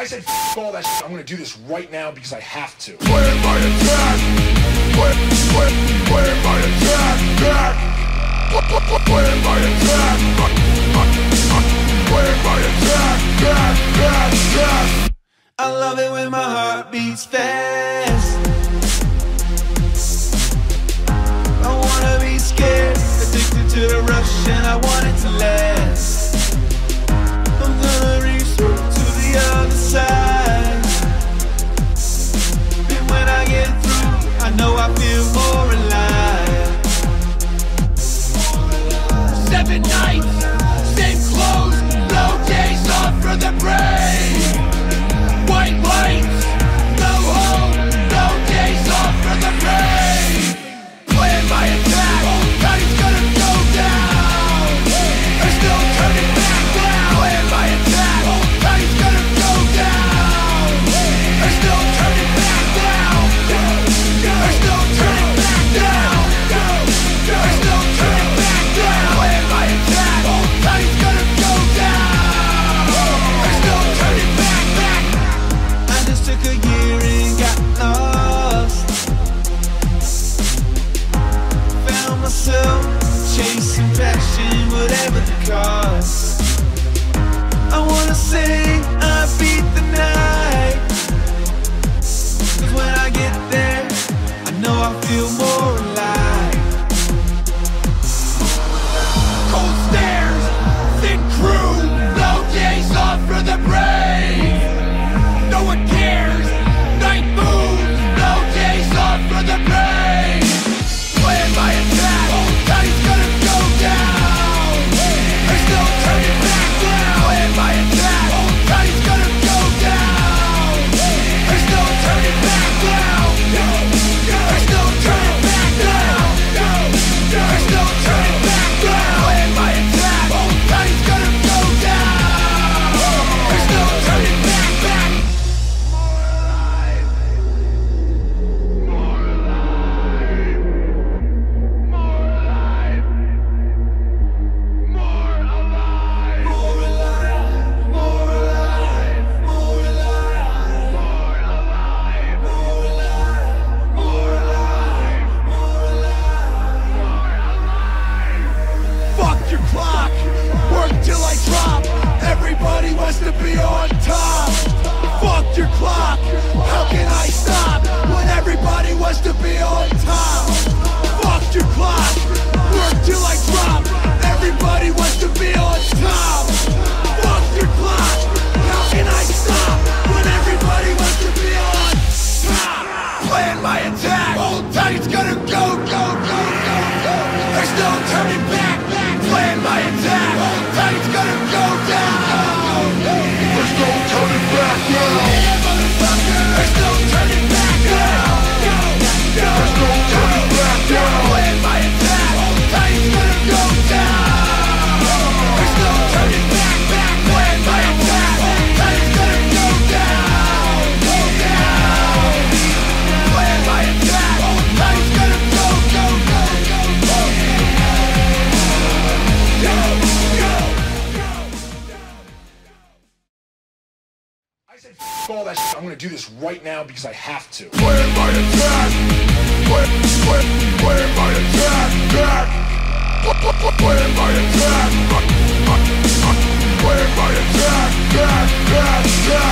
I said f all that shit. I'm gonna do this right now because I have to. Plan my attack. Plan my attack. Back. Plan my attack. Plan my attack. Back. I love it when my heart beats fast. I wanna be scared, addicted to the rush, and I want it to last. I'm gonna reach through to the other side, and when I get through, I know I feel more alive. 7 nights, same clothes, no days off for the brave. White lights, no hope, no days off for the brave. Plan my attack, nothing's gonna go down. There's no turning back now. Plan my attack, nothing's gonna go down. There's no turning back now. There's no turning back now. There's no turning back now. Plan my attack, nothing's gonna go down. There's no turning back. I just took a year and got lost. Found myself chasing passion, whatever the cost. I wanna say I beat the night, 'cause when I get there, I know I feel more alive. Cold stairs, thin crew, no days off for the brave. No one cares, night moves, no days off for the brave. Plan my attack, nothing's gonna go down. There's no turning back now. Plan my attack, nothing's gonna go down. There's no turning back now. There's no turning back now. There's no turning back now. Plan my attack, nothing's gonna go down. There's no turning back. Fuck your clock, work till I drop. Everybody wants to be on top. Fuck your clock, how can I stop when everybody wants to be on top? Fuck your clock, work till I drop. Everybody wants to be on top. Fuck your clock, how can I stop when everybody wants to be on top? Plan my attack, hold tight, it's gonna go, go, go, go, go. There's no turning back. Plan my attack, hold tight, it's gonna go down. There's no turning back now. There's no turning back now. There's no turning back now. Plan my attack, hold tight, it's gonna go down. There's no turning back. Plan my attack, hold tight, it's gonna go down. Go down. Plan my attack, hold tight, it's gonna go, go, go, go, go. I said f all that shit. I'm gonna do this right now because I have to. Plan my attack. Plan my attack. Back. Plan my attack. Plan my attack. Back.